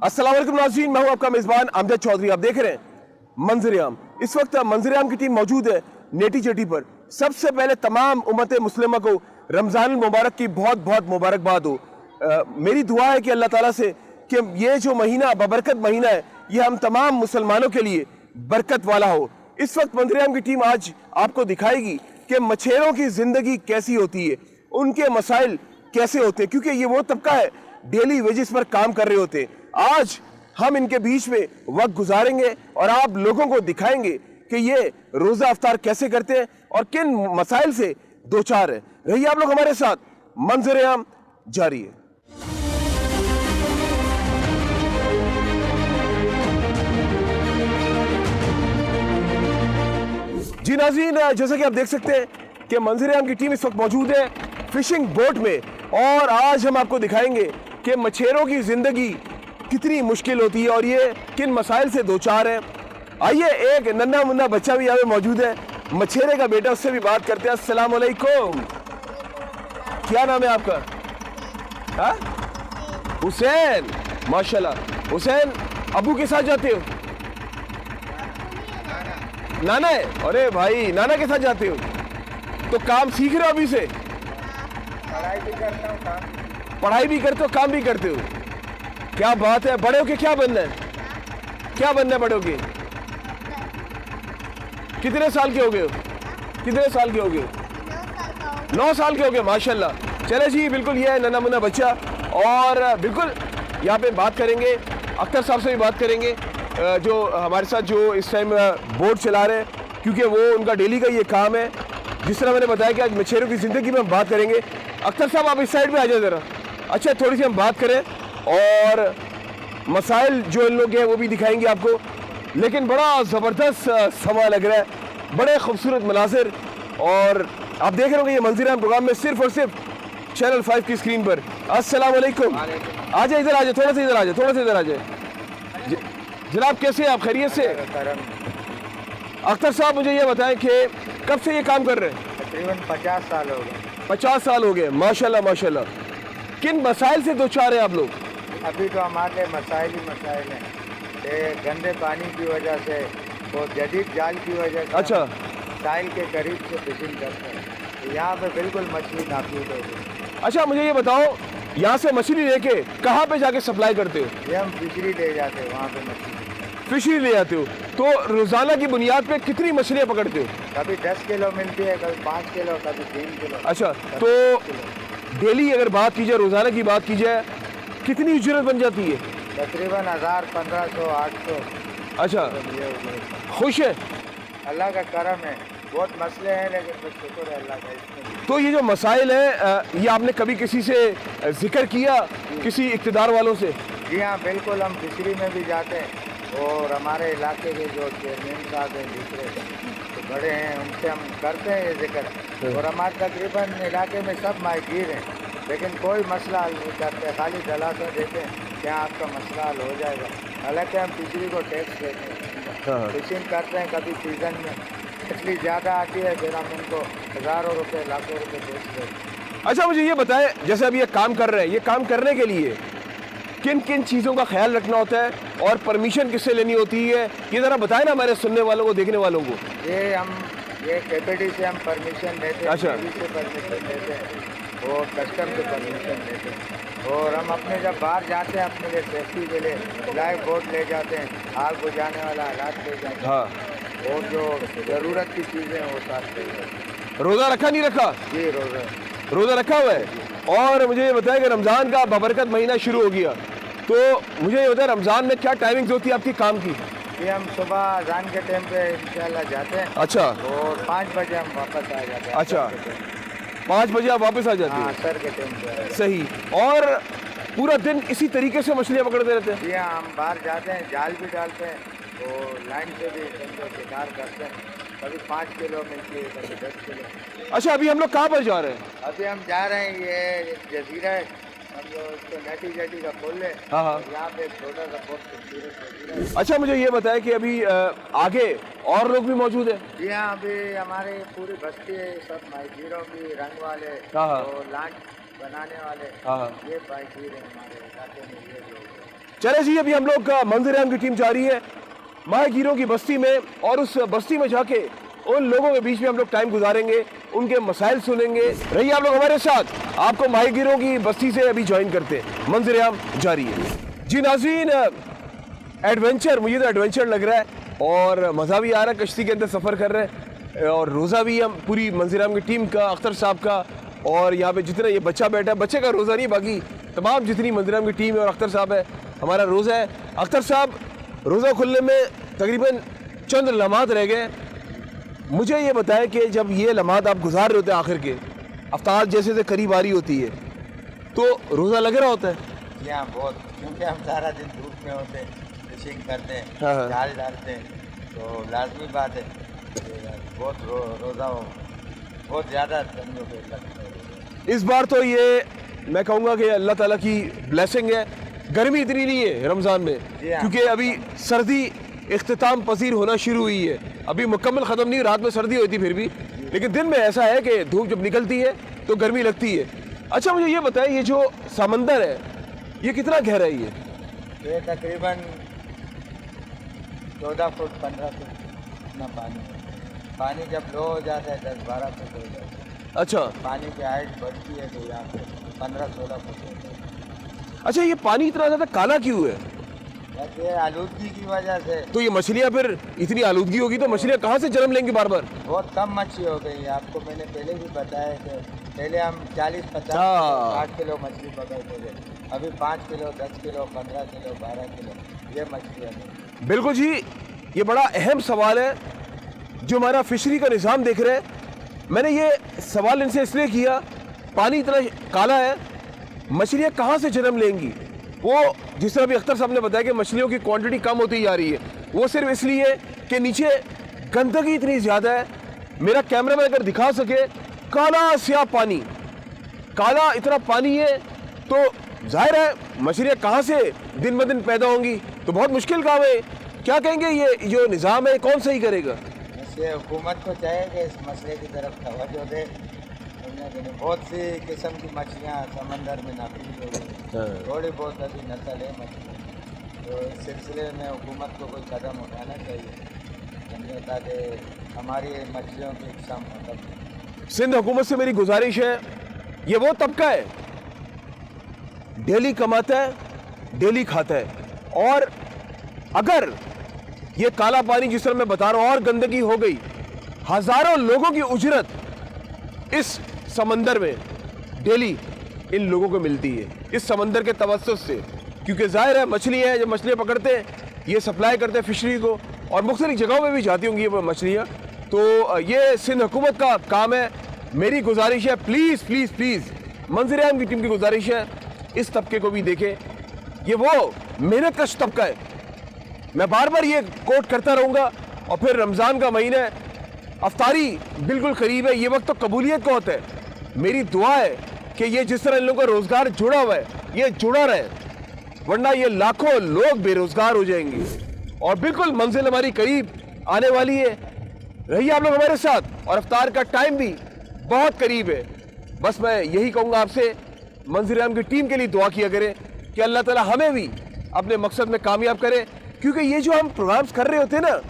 अस्सलाम वालेकुम नाज़रीन, मैं हूं आपका मेज़बान अमजद चौधरी। आप देख रहे हैं मंजर-ए-आम। इस वक्त मंजर-ए-आम की टीम मौजूद है नेटी चटी पर। सबसे पहले तमाम उम्मत मुस्लिमा को रमज़ान मुबारक की बहुत बहुत मुबारकबाद हो। मेरी दुआ है कि अल्लाह ताला से कि ये जो महीना बबरकत महीना है, ये हम तमाम मुसलमानों के लिए बरकत वाला हो। इस वक्त मंजर-ए-आम की टीम आज आपको दिखाएगी कि मछेरों की ज़िंदगी कैसी होती है, उनके मसाइल कैसे होते हैं, क्योंकि ये वो तबका है डेली वेजेस पर काम कर रहे होते हैं। आज हम इनके बीच में वक्त गुजारेंगे और आप लोगों को दिखाएंगे कि ये रोजा अफ्तार कैसे करते हैं और किन मसाइल से दो चार है। रहिए आप लोग हमारे साथ, मंजर-ए-आम जारी है। जी नाज़रीन, जैसा कि आप देख सकते हैं कि मंजर-ए-आम की टीम इस वक्त मौजूद है फिशिंग बोट में और आज हम आपको दिखाएंगे कि मछेरों की जिंदगी कितनी मुश्किल होती है और ये किन मसाइल से दो चार है। आइए, एक नन्हा मुन्ना बच्चा भी यहाँ पे मौजूद है, मछेरे का बेटा, उससे भी बात करते हैं। अस्सलाम वालेकुम, क्या नाम है आपका? हाँ, हुसैन, माशाल्लाह। हुसैन, अबू के साथ जाते हो? नाना है? अरे भाई, नाना के साथ जाते हो तो काम सीख रहे हो अभी से? पढ़ाई भी करता हूँ, पढ़ाई भी करते हो, काम भी करते हो, क्या बात है। बड़े होके क्या बनना है? क्या बनना है बड़े होके? कितने साल के हो गए हो? कितने साल के हो गए? 9 साल के हो गए, माशाल्लाह। चले जी, बिल्कुल ये है नन्हा मुन्ना बच्चा और बिल्कुल यहाँ पे बात करेंगे, अख्तर साहब से भी बात करेंगे जो हमारे साथ जो इस टाइम बोट चला रहे हैं, क्योंकि वो उनका डेली का ये काम है। जिस तरह मैंने बताया कि आज मछेरों की ज़िंदगी में हम बात करेंगे। अख्तर साहब, आप इस साइड पे आ जाए ज़रा। अच्छा, थोड़ी सी हम बात करें और मसाइल जो इन लोग हैं वो भी दिखाएंगे आपको। लेकिन बड़ा ज़बरदस्त समा लग रहा है, बड़े खूबसूरत मनाजिर। और आप देख रहे होंगे ये मंजर-ए-आम प्रोग्राम में सिर्फ और सिर्फ चैनल 5 की स्क्रीन पर। अस्सलाम वालेकुम। आ जाए, इधर आ जाए, थोड़ा सा इधर आ जाए, थोड़ा सा इधर आ जाए। जनाब, कैसे हैं आप? खैरियत से? अख्तर साहब, मुझे ये बताएं कि कब से ये काम कर रहे हैं? तकरीबन 50 साल हो गए। 50 साल हो गए, माशाल्लाह माशाल्लाह। किन मसाइल से दो चार हैं आप लोग? अभी तो हमारे मसाइल ही मसाइल हैं कि गंदे पानी की वजह से और जदीद जाल की वजह से। अच्छा, साहिल के करीब से फिशिंग करते हैं तो यहाँ पे बिल्कुल मछली नासूद हो गई। अच्छा, मुझे ये बताओ, यहाँ से मछली लेके कहाँ पे जाके सप्लाई करते हो? ये हम फिशरी ले जाते हैं, वहाँ पे मछली फिशरी ले जाते हो तो रोजाना की बुनियाद पे कितनी मछलियाँ पकड़ते हो? कभी 10 किलो मिलती है, कभी 5 किलो, कभी 3 किलो। अच्छा, तो डेली अगर बात की जाए, रोजाना की बात की जाए, कितनी उजरत बन जाती है? तकरीबन 1000, 1500, 800। अच्छा, खुश है? अल्लाह का करम है, बहुत मसले हैं लेकिन बस शुक्र है अल्लाह का इसमें। तो ये जो मसाइल है, ये आपने कभी किसी से जिक्र किया, किसी इक़्तिदार वालों से? जी हाँ, बिल्कुल। हम फिशरी में भी जाते हैं और हमारे इलाके के जो चेयरमैन साहब हैं, दूसरे तो बड़े हैं, उनसे हम करते हैं ये जिक्र। और हमारे तकरीबन इलाके में सब माहिर हैं, लेकिन कोई मसला हल नहीं करते, खाली दलासा देते हैं क्या आपका मसला हल हो जाएगा। हालांकि हम फिशरी को टैक्स देते हैं, फिशिंग करते हैं। कभी सीज़न में मछली ज़्यादा आती है, फिर हम उनको हज़ारों रुपये, लाखों रुपये बेच देते हैं। अच्छा, मुझे ये बताएं, जैसे अभी ये काम कर रहे हैं, ये काम करने के लिए किन किन चीज़ों का ख्याल रखना होता है और परमिशन किससे लेनी होती है, ये ज़रा बताएं ना हमारे सुनने वालों को, देखने वालों को। ये केपीडी से हम परमिशन लेते हैं, अच्छा, नेवी से परमिशन लेते हैं और कस्टम से परमिशन लेते हैं। और हम अपने जब बाहर जाते हैं अपने लिए सेफ्टी के लिए लाइफ बोट ले जाते हैं, आग बुझाने वाला हालात ले जाते हैं। हाँ, और जो ज़रूरत की चीज़ें हैं वो साथ ले जाते हैं। रोज़ा रखा नहीं रखा? जी, रोज़ा रखा हुआ है। और मुझे ये बताया कि रमज़ान का बबरकत महीना शुरू हो गया, तो मुझे ये बताया रमज़ान में क्या टाइमिंग्स होती है आपकी काम की? ये हम सुबह अज़ान के टाइम पे इंशाल्लाह जाते हैं। अच्छा, और 5 बजे हम वापस आ जाते हैं। अच्छा, 5 बजे आप वापस आ जाते हाँ, हैं? सर के टाइम पे। सही। और पूरा दिन इसी तरीके से मछलियाँ पकड़ते रहते हैं? जी हाँ, हम बाहर जाते हैं, जाल भी डालते हैं और लाइन से भी शिकार करते हैं। कभी 5 किलो मिलती है, कभी 10 किलो। अच्छा, अभी हम लोग कहाँ पर जा रहे हैं? अभी हम जा रहे हैं, ये जजीरा है, हम लोग इसको नेटी जेटी का पुल है। हाँ हाँ। यहाँ पे एक छोटा सा बहुत खूबसूरत जजीरा है। अच्छा, मुझे ये बताया कि अभी आगे और लोग भी मौजूद हैं? जी हाँ, अभी हमारे पूरी बस्ती है, सब माहिरों की, रंग वाले हाँ हाँ। और लांच बनाने वाले, हाँ हाँ। ये माहिर हैं हमारे इलाके में, ये लोग हैं। चले जी, अभी हम लोग मंजर-ए-आम की टीम जा रही है माहीगीरों की बस्ती में, और उस बस्ती में जाके उन लोगों के बीच में हम लोग टाइम गुजारेंगे, उनके मसाइल सुनेंगे। रहिए आप लोग हमारे साथ, आपको माहीगीरों की बस्ती से अभी ज्वाइन करते हैं। मंजर-ए-आम जारी है जी नाज़रीन। एडवेंचर, मुझे तो एडवेंचर लग रहा है और मज़ा भी आ रहा है, कश्ती के अंदर सफ़र कर रहे हैं। और रोज़ा भी हम पूरी मंजर-ए-आम की टीम का, अख्तर साहब का, और यहाँ पे जितना ये बच्चा बैठा है, बच्चे का रोज़ा नहीं, बाकी तमाम जितनी मंजर-ए-आम की टीम है और अख्तर साहब है, हमारा रोज़ा है। अख्तर साहब, रोज़ा खुलने में तकरीबन चंद लम्हात रह गए। मुझे ये बताएं कि जब ये लम्हात आप गुजार रहे होते हैं, आखिर के अफ्तार जैसे से करीब आ रही होती है, तो रोज़ा लग रहा होता है? जी हाँ, बहुत, क्योंकि हम सारा दिन धूप में होते हैं, फिशिंग करते हैं, हाँ। जाल डालते हैं, तो लाजमी बात है बहुत रोज़ा हो, बहुत ज़्यादा ठंडियों पे लगता है। इस बार तो ये मैं कहूँगा कि अल्लाह ताला की ब्लेसिंग है, गर्मी इतनी नहीं है रमज़ान में, जी हाँ। क्योंकि अभी सर्दी इख्तिताम पसीर होना शुरू हुई है। अभी मुकम्मल ख़त्म नहीं, रात में सर्दी होती फिर भी, लेकिन दिन में ऐसा है कि धूप जब निकलती है तो गर्मी लगती है। अच्छा, मुझे ये बताएं, ये जो समंदर है ये कितना गहरा है? ये तकरीबन 14 फुट 15 फुट इतना पानी है। पानी जब लो हो जाता है 10-12 फुट हो जाता है। अच्छा पानी की हाइट बढ़ती है तो यहाँ पे 15-16 फुट हो जाता है। अच्छा, ये पानी इतना ज़्यादा काला क्यों है? बस ये आलूदगी की वजह से। तो ये मछलियाँ, फिर इतनी आलूदगी होगी तो मछलियाँ कहाँ से जन्म लेंगी बार बार? बहुत कम मछली हो गई है। आपको मैंने पहले भी बताया कि पहले हम 40-50 हाँ। 60 किलो मछली पकड़ते थे, अभी 5 किलो 10 किलो 15 किलो 12 किलो ये मछली है। बिल्कुल जी, ये बड़ा अहम सवाल है जो हमारा फिशरी का निज़ाम देख रहे हैं। मैंने ये सवाल इनसे इसलिए किया, पानी इतना काला है, मछलियाँ कहाँ से जन्म लेंगी? वो जिस तरह भी अख्तर साहब ने बताया कि मछलियों की क्वांटिटी कम होती जा रही है, वो सिर्फ इसलिए कि नीचे गंदगी इतनी ज़्यादा है। मेरा कैमरामैन अगर दिखा सके, काला स्याह पानी, काला इतना पानी है, तो जाहिर है मछलियाँ कहाँ से दिन ब दिन पैदा होंगी, तो बहुत मुश्किल काम है। क्या कहेंगे, ये जो निज़ाम है कौन सही करेगा? इससे हुकूमत को चाहिए कि इस मसले की तरफ तवज्जो दे। बहुत सी किस्म की मछलियाँ समंदर में नाफिज हो गई, थोड़ी बहुत अभी नस्ल है मछली, तो इस सिलसिले में हुकूमत को कोई कदम उठाना चाहिए ताकि हमारी मछलियों की इकसाम मतलब। सिंध हुकूमत से मेरी गुजारिश है, ये वो तबका है डेली कमाता है डेली खाता है, और अगर ये काला पानी जिस तरह मैं बता रहा हूं और गंदगी हो गई, हजारों लोगों की उजरत इस समंदर में डेली इन लोगों को मिलती है, इस समंदर के तवस्सुस से। क्योंकि जाहिर है मछली है, जब मछलियाँ पकड़ते हैं ये सप्लाई करते हैं फिशरी को, और मुख्तलिफ जगहों में भी जाती होंगी ये मछलियाँ। तो ये सिंध हुकूमत का काम है। मेरी गुजारिश है, प्लीज़ प्लीज़ प्लीज़, मंजर-ए-आम की टीम की गुजारिश है, इस तबके को भी देखें। ये वो मेहनत कश तबका है, मैं बार बार ये कोट करता रहूँगा। और फिर रमज़ान का महीना है, अफ्तारी बिल्कुल करीब है, ये वक्त तो कबूलियत का होता है। मेरी दुआ है कि ये जिस तरह इन लोगों का रोज़गार जुड़ा हुआ है ये जुड़ा रहे, वरना ये लाखों लोग बेरोज़गार हो जाएंगे। और बिल्कुल मंजिल हमारी करीब आने वाली है। रहिए आप लोग हमारे साथ, और अफ्तार का टाइम भी बहुत करीब है। बस मैं यही कहूँगा आपसे, मंजर-ए-आम की टीम के लिए दुआ किया करें कि अल्लाह ताला हमें भी अपने मकसद में कामयाब करे। क्योंकि ये जो हम प्रोग्राम्स कर रहे होते हैं ना,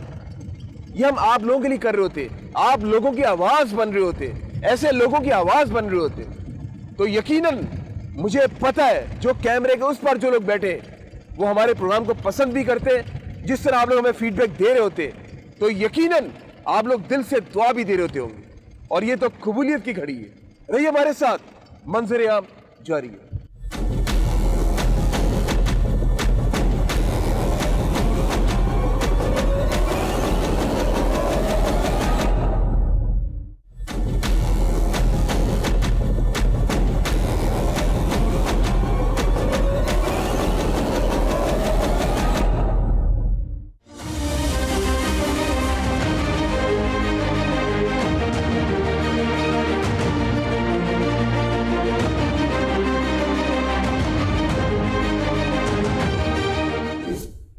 ये हम आप लोगों के लिए कर रहे होते, आप लोगों की आवाज़ बन रहे होते, ऐसे लोगों की आवाज़ बन रहे होते। तो यकीनन मुझे पता है जो कैमरे के उस पर जो लोग बैठे वो हमारे प्रोग्राम को पसंद भी करते, जिस तरह आप लोग हमें फीडबैक दे रहे होते, तो यकीनन आप लोग दिल से दुआ भी दे रहे होते होंगे। और ये तो कबूलियत की घड़ी है। रहिए हमारे साथ, मंजर-ए-आम जारी है।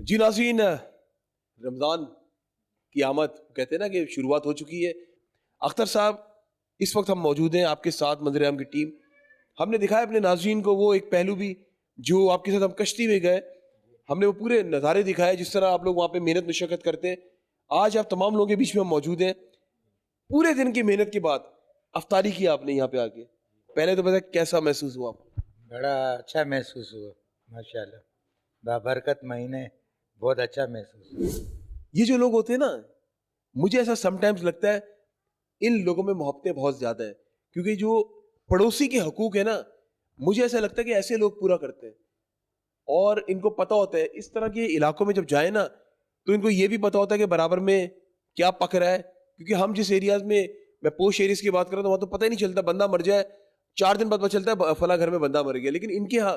जी नाज़रीन, रमज़ान की आमद कहते हैं ना कि शुरुआत हो चुकी है। अख्तर साहब, इस वक्त हम मौजूद हैं आपके साथ, मंजर-ए-आम की टीम। हमने दिखाया अपने नाज़रीन को वो एक पहलू भी जो आपके साथ हम कश्ती में गए, हमने वो पूरे नज़ारे दिखाए जिस तरह आप लोग वहाँ पे मेहनत मशक्क़त करते हैं। आज आप तमाम लोगों के बीच में हम मौजूद हैं। पूरे दिन की मेहनत के बाद अफ्तारी की आपने यहाँ पे आके, पहले तो पता कैसा महसूस हुआ आपको? बड़ा अच्छा महसूस हुआ माशाल्लाह, बाबरकत महीने, बहुत अच्छा महसूस हुआ। ये जो लोग होते हैं ना, मुझे ऐसा समटाइम्स लगता है इन लोगों में मोहब्बतें बहुत ज़्यादा है, क्योंकि जो पड़ोसी के हकूक है ना, मुझे ऐसा लगता है कि ऐसे लोग पूरा करते हैं और इनको पता होता है इस तरह के इलाकों में जब जाए ना, तो इनको ये भी पता होता है कि बराबर में क्या पक रहा है, क्योंकि हम जिस एरियाज में, मैं पोश एरियाज की बात कर रहा हूँ, वहाँ तो पता ही नहीं चलता, बंदा मर जाए 4 दिन बाद पता चलता है फला घर में बंदा मर गया। लेकिन इनके यहाँ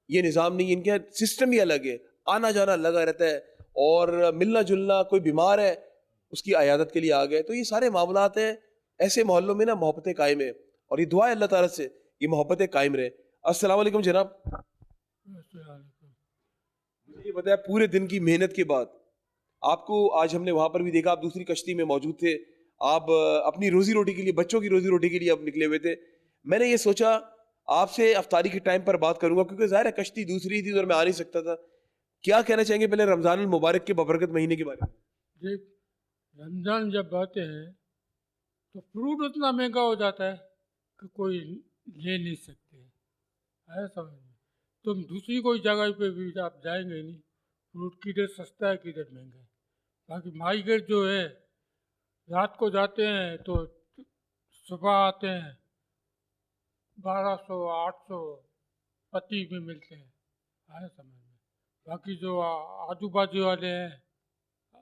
ये निज़ाम नहीं, इनके यहाँ सिस्टम ही अलग है, आना जाना लगा रहता है और मिलना जुलना, कोई बीमार है उसकी अयादत के लिए आ गए, तो ये सारे मामलात हैं। ऐसे मोहल्लों में ना मोहब्बतें कायम है और ये दुआ है अल्लाह ताला से ये मोहब्बतें कायम रहे। अस्सलाम वालेकुम जनाब, मुझे ये बताया पूरे दिन की मेहनत के बाद आपको आज हमने वहां पर भी देखा, आप दूसरी कश्ती में मौजूद थे, आप अपनी रोजी रोटी के लिए, बच्चों की रोजी रोटी के लिए आप निकले हुए थे। मैंने ये सोचा आपसे अफ्तारी के टाइम पर बात करूंगा, क्योंकि जाहिर है कश्ती दूसरी थी और मैं आ नहीं सकता था। क्या कहना चाहेंगे पहले रमजान मुबारक के बबरकत महीने के बारे में? देख, रमज़ान जब आते हैं तो फ्रूट उतना महंगा हो जाता है कि कोई ले नहीं सकते, है समझ में। तुम दूसरी कोई जगह पे भी आप जाएंगे नहीं, फ्रूट किधर सस्ता है किधर महंगा है। बाकी मार्केट जो है, रात को जाते हैं तो सुबह आते हैं 1200 800 पत्ती में मिलते हैं, है समझ में। बाकी जो आजू बाजू वाले हैं,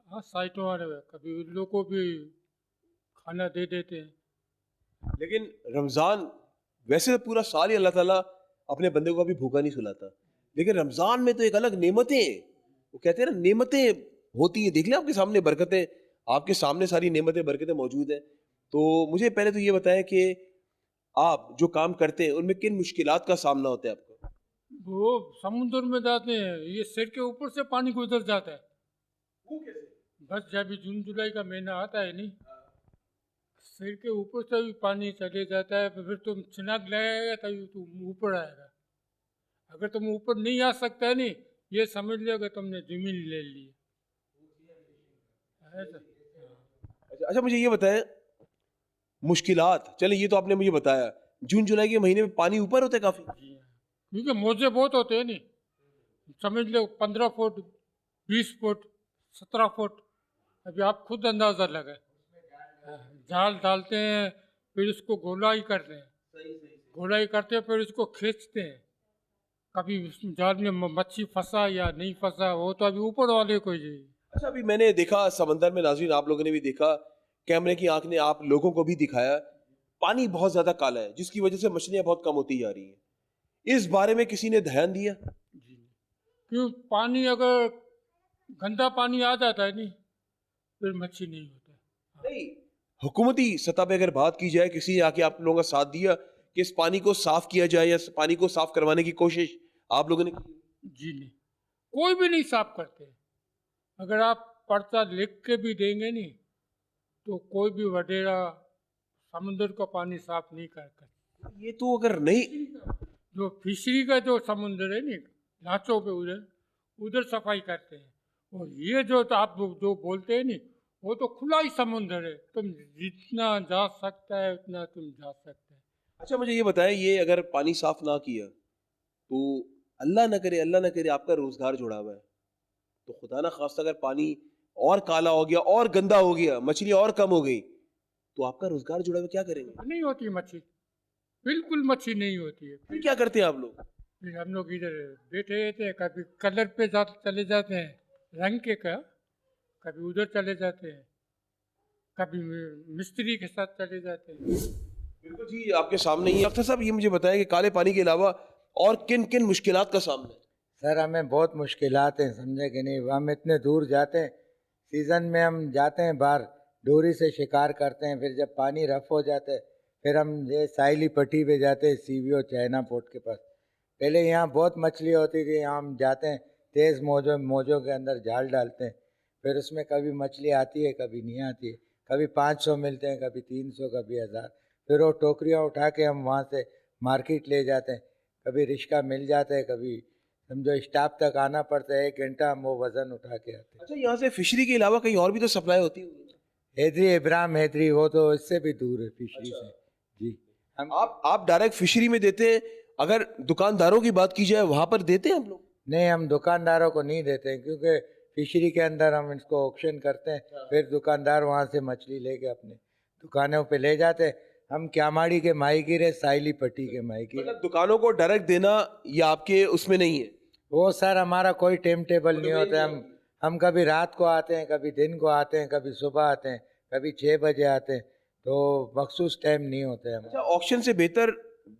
हाँ साइटों वाले हैं, कभी उन लोग को भी खाना दे देते हैं। लेकिन रमजान, वैसे तो पूरा साल ही अल्लाह ताला अपने बंदे को कभी भूखा नहीं सुलाता, लेकिन रमजान में तो एक अलग नेमतें, वो कहते हैं ना नेमतें होती है। देख ले आपके सामने बरकतें, आपके सामने सारी नेमतें बरकतें मौजूद हैं। तो मुझे पहले तो ये बताएं कि आप जो काम करते हैं उनमें किन मुश्किलात का सामना होता है आपको? वो समुद्र में जाते हैं, ये सिर के ऊपर से पानी गुजर जाता है। वो कैसे? बस जब भी जून जुलाई का महीना आता है नहीं, सिर के ऊपर से भी पानी चले जाता है, तो फिर तुम छिनाक लगाएगा तभी तुम ऊपर आएगा। अगर तुम ऊपर नहीं आ सकता है नहीं, ये समझ लो कि तुमने जमीन ले ली है। ऐसा अच्छा अच्छा, मुझे ये बताएं मुश्किलात, चले ये तो आपने मुझे बताया, जून जुलाई के महीने में पानी ऊपर होता है काफी? जी हाँ, क्योंकि मौजे बहुत होते हैं नहीं, समझ लो 15 फुट 20 फुट 17 फुट। अभी आप खुद अंदाज़ा लगाए, जाल डालते हैं, फिर उसको गोलाई करते हैं, गोलाई करते हैं, फिर उसको खींचते हैं। कभी उस जाल में मच्छी फंसा या नहीं फंसा, वो तो अभी ऊपर वाले को ही। अच्छा, अभी मैंने देखा समंदर में, नाज़रीन आप लोगों ने भी देखा, कैमरे की आंख ने आप लोगों को भी दिखाया, पानी बहुत ज्यादा काला है जिसकी वजह से मछलियां बहुत कम होती जा रही हैं। इस बारे में किसी ने ध्यान दिया? जी, क्यों पानी अगर गंदा पानी आ जाता है नहीं, फिर मच्छी नहीं होता है। नहीं, हुकूमती सतह पे अगर बात की जाए, किसी ने आके आप लोगों का साथ दिया कि इस पानी को साफ किया जाए या इस पानी को साफ करवाने की कोशिश आप लोगों ने की? जी नहीं, कोई भी नहीं साफ करते। अगर आप पर्चा लिख के भी देंगे नहीं, तो कोई भी वडेरा समुद्र का पानी साफ नहीं कर। ये तो अगर नहीं, जो फिशरी का जो समुद्र है नहीं, लाचों पे उधर उधर सफाई करते हैं। और ये जो तो आप जो बोलते हैं नहीं, वो तो खुला ही समुद्र है, तुम जितना जा सकता है उतना तुम जा सकते हैं। अच्छा मुझे ये बताएं, ये अगर पानी साफ ना किया तो अल्लाह ना करे आपका रोजगार जुड़ा हुआ है, तो खुदा ना खास्ता अगर पानी और काला हो गया और गंदा हो गया, मछली और कम हो गई, तो आपका रोजगार जुड़ा हुआ, क्या करेंगे? नहीं होती है मच्छी, बिल्कुल मच्छी नहीं होती है। फिर क्या करते हैं आप लोग? फिर हम लोग इधर बैठे रहते हैं, कभी कलर पे चले जाते हैं रंग के का, कभी उधर चले जाते हैं, कभी मिस्त्री के साथ चले जाते हैं। बिल्कुल जी, आपके सामने ही। अख्तर साहब ये मुझे बताएं कि काले पानी के अलावा और किन किन मुश्किलात का सामना है? सर हमें बहुत मुश्किलात हैं, समझे कि नहीं। हम इतने दूर जाते हैं, सीज़न में हम जाते हैं बाहर, डोरी से शिकार करते हैं, फिर जब पानी रफ हो जाता है फिर हम ये साइली पट्टी पे जाते हैं, सीवीओ चाइना पोर्ट के पास। पहले यहाँ बहुत मछली होती थी, यहाँ हम जाते हैं तेज़ मौजों के अंदर जाल डालते हैं, फिर उसमें कभी मछली आती है कभी नहीं आती है, कभी 500 मिलते हैं, कभी 300, कभी 1000। फिर वो टोकरियाँ उठा के हम वहाँ से मार्केट ले जाते हैं, कभी रिश्का मिल जाता है, कभी समझो स्टाफ तक आना पड़ता है, 1 घंटा हम वो वज़न उठा के आते हैं। अच्छा, यहाँ से फिशरी के अलावा कहीं और भी तो सप्लाई होती है? हैदरी इब्राहिम हैदरी वो तो इससे भी दूर है फिशरी से जी। हम आप डायरेक्ट फिशरी में देते हैं? अगर दुकानदारों की बात की जाए वहां पर देते हैं हम लोग? नहीं, हम दुकानदारों को नहीं देते हैं, क्योंकि फिशरी के अंदर हम इसको ऑक्शन करते हैं, फिर दुकानदार वहाँ से मछली लेके अपने दुकानों पे ले जाते हैं। हम क्यामाड़ी के माहीगीर है, साइली पट्टी के माहीगीर। मतलब दुकानों को डायरेक्ट देना ये आपके उसमें नहीं है? वो सर हमारा कोई टाइम टेबल नहीं होता है। हम कभी रात को आते हैं, कभी दिन को आते हैं, कभी सुबह आते हैं, कभी 6 बजे आते हैं, तो मखसूस टाइम नहीं होता है हमारा। अच्छा, ऑक्शन से बेहतर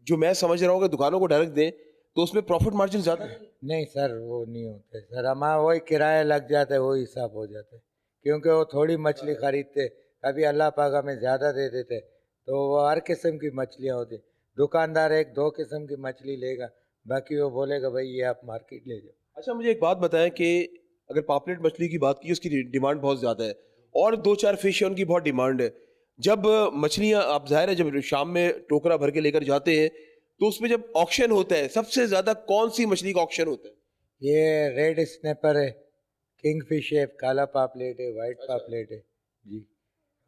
जो मैं समझ रहा हूँ कि दुकानों को डायरेक्ट दें तो उसमें प्रॉफिट मार्जिन ज्यादा है? नहीं सर, वो नहीं होते सर, हमारा वही किराया लग जाता है, वही हिसाब हो जाता है, क्योंकि वो थोड़ी मछली खरीदते, कभी अल्लाह पाक हमें ज़्यादा दे देते, तो वो हर किस्म की मछलियाँ होती। दुकानदार 1-2 किस्म की मछली लेगा, बाकी वो बोलेगा भाई ये आप मार्केट ले जाओ। अच्छा, मुझे एक बात बताएं कि अगर पापलेट मछली की बात की उसकी डिमांड बहुत ज़्यादा है और 2-4 फिश है उनकी बहुत डिमांड है। जब मछलियाँ आप ज़ाहिर है जब शाम में टोकरा भर के लेकर जाते हैं तो उसमें जब ऑक्शन होता है सबसे ज़्यादा कौन सी मछली का ऑक्शन होता है? ये रेड स्नैपर है, किंग फिश है, काला पापलेट है, वाइट पापलेट है जी,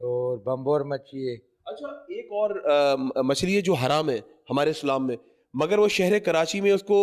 और बम्बोर मच्छी है। अच्छा, एक और मछली है जो हराम है हमारे इस्लाम में, मगर वो शहर कराची में उसको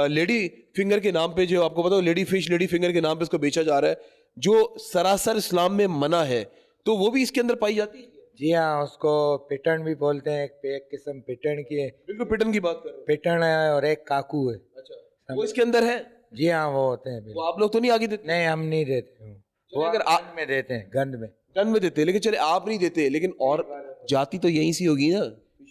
लेडी फिंगर के नाम पे, जो आपको पता हो लेडी फिश लेडी फिंगर के नाम पे उसको बेचा जा रहा है, जो सरासर इस्लाम में मना है, तो वो भी इसके अंदर पाई जाती है? जी हाँ, उसको पिटन भी बोलते हैं, एक किस्म पिटन की है, बिल्कुल पिटन की बात कर रहे हो। पिटन है, और एक काकू है। अच्छा, वो इसके अंदर है? जी हाँ, वो होते हैं वो बिल्कुल। आप लोग तो नहीं आगे देते? नहीं, हम नहीं देते हैं, वो अगर गंद में देते हैं, गंद में। टन में देते हैं, लेकिन चले आप नहीं देते, लेकिन और जाति तो यहीं सी होगी ना?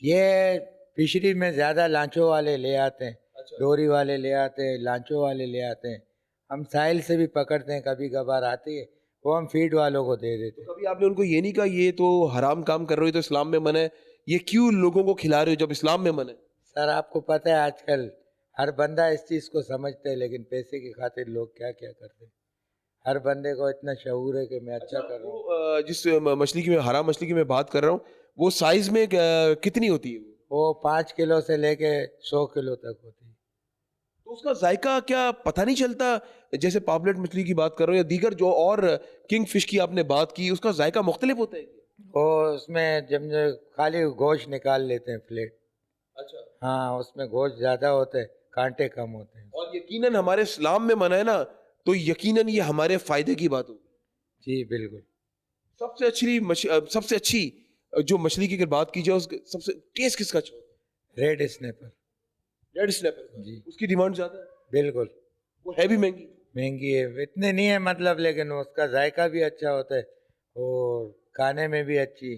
ये फिशरी में ज़्यादा लांचों वाले ले आते हैं, डोरी वाले ले आते हैं, लांचों वाले ले आते हैं। हम साहिल से भी पकड़ते हैं, कभी कभार आती है, वो हम फीड वालों को दे देते हैं। कभी आपने उनको ये नहीं कहा ये तो हराम काम कर रहे हो, ये तो इस्लाम में मना है, ये क्यों लोगों को खिला रहे हो जब इस्लाम में मना है? सर आपको पता है आजकल हर बंदा इस चीज़ को समझता है, लेकिन पैसे की खातिर लोग क्या क्या करते हैं। हर बंदे को इतना शऊर है कि मैं अच्छा कर रहा हूँ। वो जिस मछली की मैं हराम मछली की मैं बात कर रहा हूँ, वो साइज में कितनी होती है? वो 5 किलो से लेके 100 किलो तक होती है। तो उसका जायका क्या पता नहीं चलता? जैसे पापलेट मछली की बात कर रहे हो या दीगर जो और किंग फिश की आपने बात की, उसका जायका मुख्तलिफ होता है? वो उसमें जब खाली गोश्त निकाल लेते हैं प्लेट। अच्छा। हाँ, उसमें गोश्त ज़्यादा होता है, कांटे कम होते हैं। और यकीनन हमारे इस्लाम में मना है ना, तो यकीनन ये हमारे फायदे की बात होगी। जी बिल्कुल। सबसे अच्छी जो मछली की अगर बात की जाए, उसके सबसे टेस्ट किसका अच्छा होता है? Red snapper. रेड स्नैपर जी उसकी डिमांड ज्यादा है, बिल्कुल। वो है भी महंगी। महंगी है, इतने नहीं है मतलब, लेकिन उसका जायका भी अच्छा होता है और खाने में भी अच्छी।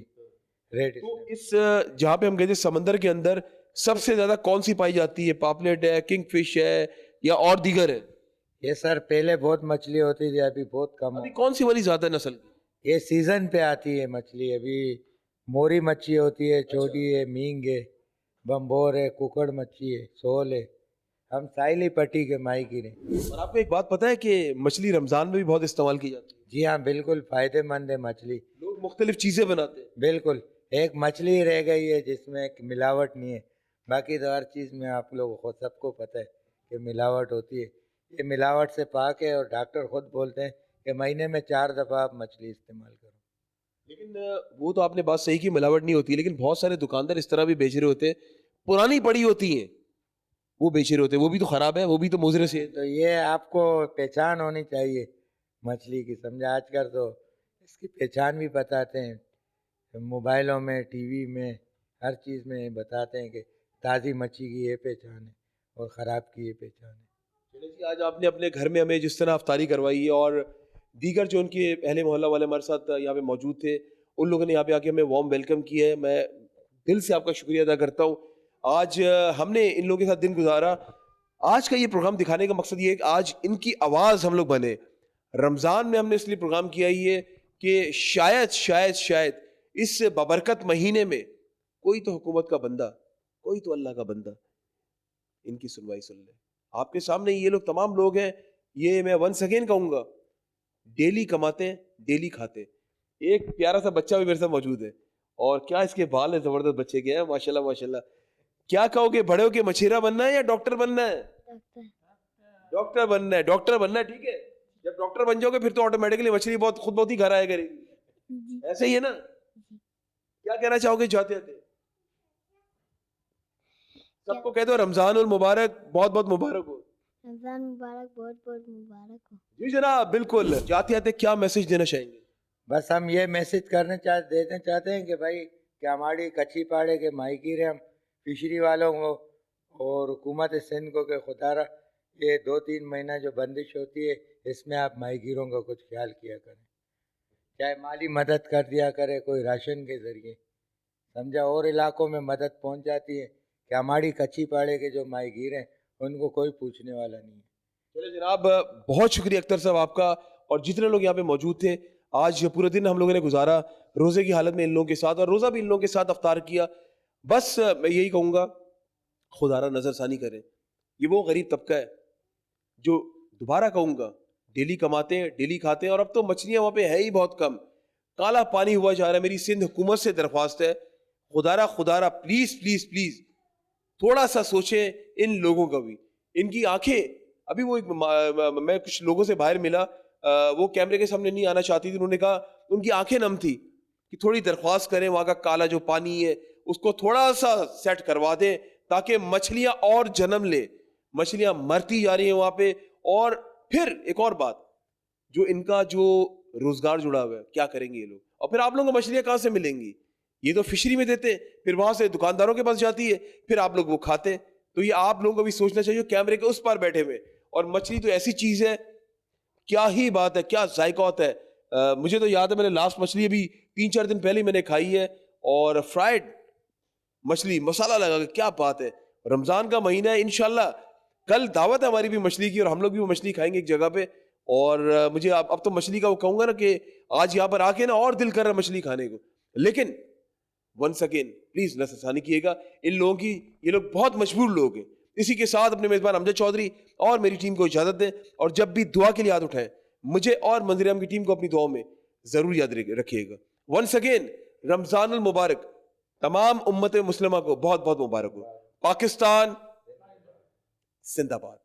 रेड तो इस जहाँ पे हम गए थे समंदर के अंदर, सबसे ज्यादा कौन सी पाई जाती है? पापलेट है, किंग फिश है, या और दीगर है? ये सर पहले बहुत मछली होती थी, अभी बहुत कम अभी हो। कौन सी वाली ज्यादा नस्ल की? ये सीजन पे आती है मछली। अभी मोरी मच्छी होती है, छोटी है, मींग है, बम्बोर है, कुकड़ मच्छी है, सोल है। हम साइली पट्टी के माहीगीर हैं। और आपको एक बात पता है कि मछली रमजान में भी बहुत इस्तेमाल की जाती है? जी हाँ बिल्कुल, फायदेमंद है मछली। लोग मुख्तलिफ चीजें बनाते हैं। बिल्कुल, एक मछली रह गई है जिसमें एक मिलावट नहीं है, बाकी तो हर चीज़ में आप लोगों को सबको पता है कि मिलावट होती है। ये मिलावट से पाक है, और डॉक्टर खुद बोलते हैं कि महीने में 4 दफ़ा आप मछली इस्तेमाल करो। लेकिन वो तो आपने बात सही की, मिलावट नहीं होती, लेकिन बहुत सारे दुकानदार इस तरह भी बेच रहे होते हैं, पुरानी पड़ी होती हैं वो बेच रहे होते हैं, वो भी तो खराब है, वो भी तो मुजरे से है। तो ये आपको पहचान होनी चाहिए मछली की, समझा। आजकल तो इसकी पहचान भी बताते हैं, मोबाइलों में, टीवी में, हर चीज़ में बताते हैं कि ताज़ी मच्छी की ये पहचान है और ख़राब की ये पहचान है। चलो जी, आज आपने अपने घर में हमें जिस तरह अफ्तारी करवाई है, और दीगर जो उनके अहले मोहल्ला वाले हमारे साथ यहाँ पे मौजूद थे, उन लोगों ने यहाँ पे आके हमें वार्म वेलकम किया है, मैं दिल से आपका शुक्रिया अदा करता हूँ। आज हमने इन लोगों के साथ दिन गुजारा। आज का ये प्रोग्राम दिखाने का मकसद ये है कि आज इनकी आवाज़ हम लोग बने। रमज़ान में हमने इसलिए प्रोग्राम किया ही है कि शायद इस बबरकत महीने में कोई तो हुकूमत का बंदा, कोई तो अल्लाह का बंदा इनकी सुनवाई सुन ले। आपके सामने ये लोग तमाम लोग हैं, ये मैं वंस अगेन कहूँगा, डेली कमाते हैं, डेली खाते हैं। एक प्यारा सा बच्चा भी मेरे साथ मौजूद है, और क्या इसके बाल है, ज़बरदस्त बच्चे के हैं, माशाल्लाह माशाल्लाह। क्या कहोगे, बड़े होके मछेरा बनना है या डॉक्टर बनना है? डॉक्टर बनना है, डॉक्टर बनना है, ठीक है। जब डॉक्टर बन जाओगे फिर तो ऑटोमेटिकली मछली बहुत ही घर आया करेगी। जी ऐसे ही है ना? क्या कहना चाहोगे जाते जाते? सबको कह दो रमजान उल मुबारक, बहुत बहुत मुबारक हो। रमजान मुबारक, बहुत बहुत मुबारक हो। जी जनाब, बिल्कुल। जाते जाते क्या मैसेज देना चाहेंगे? बस हम ये मैसेज देना चाहते हैं कि भाई कि हमारी कच्ची पाड़े के माहीगीर हम फिशरी वालों को और हुकूमत सिंध को कि खुदारा ये 2-3 महीना जो बंदिश होती है इसमें आप माहीगीरों का कुछ ख्याल किया करें, चाहे माली मदद कर दिया करे कोई राशन के ज़रिए, समझा। और इलाकों में मदद पहुंच जाती है कि हमारी कच्ची पाड़े के जो माहीगीर हैं उनको कोई पूछने वाला नहीं है। चले जनाब, बहुत शुक्रिया अख्तर साहब आपका और जितने लोग यहाँ पे मौजूद थे। आज पूरा दिन हम लोगों ने गुजारा रोज़े की हालत में इन लोगों के साथ, और रोज़ा भी इन लोगों के साथ अफ्तार किया। बस मैं यही कहूँगा, खुदारा नज़रसानी करें। ये वो गरीब तबका है जो, दोबारा कहूँगा, डेली कमाते हैं, डेली खाते हैं, और अब तो मछलियाँ वहाँ पे है ही बहुत कम, काला पानी हुआ जा रहा है। मेरी सिंध हुकूमत से दरख्वास्त है, खुदारा प्लीज़ प्लीज़ प्लीज़ थोड़ा सा सोचें इन लोगों का भी। इनकी आंखें अभी मैं कुछ लोगों से बाहर मिला, वो कैमरे के सामने नहीं आना चाहती थी। उन्होंने कहा उनकी आंखें नम थी कि थोड़ी दरख्वास्त करें, वहाँ का काला जो पानी है उसको थोड़ा सा सेट करवा दें ताकि मछलियाँ और जन्म ले। मछलियाँ मरती जा रही हैं वहाँ पे। और फिर एक और बात, जो इनका जो रोजगार जुड़ा हुआ है, क्या करेंगे ये लोग? और फिर आप लोगों को मछलियाँ कहाँ से मिलेंगी? ये तो फिशरी में देते हैं, फिर वहां से दुकानदारों के पास जाती है, फिर आप लोग वो खाते हैं। तो ये आप लोगों को भी सोचना चाहिए, कैमरे के उस पार बैठे हुए। और मछली तो ऐसी चीज है, क्या ही बात है, क्या जायका होता है। मुझे तो याद है मैंने लास्ट मछली अभी 3-4 दिन पहले मैंने खाई है, और फ्राइड मछली मसाला लगा के, क्या बात है। रमजान का महीना है, इंशाल्लाह कल दावत है हमारी भी मछली की, और हम लोग भी वो मछली खाएंगे एक जगह पे। और मुझे अब तो मछली का वो कहूंगा ना कि आज यहाँ पर आके ना और दिल कर रहा है मछली खाने को। लेकिन वंस अगेन प्लीज नज़रसानी कीजिएगा इन लोगों की, ये लोग बहुत मजबूर लोग हैं। इसी के साथ अपने मेजबान अमजद चौधरी और मेरी टीम को इजाजत दें, और जब भी दुआ के लिए याद उठाएं, मुझे और मंजर आम की टीम को अपनी दुआओं में जरूर याद रखिएगा। वंस अगेन रमजानुल मुबारक, तमाम उम्मत मुस्लिमा को बहुत बहुत मुबारक हो। पाकिस्तान जिंदाबाद।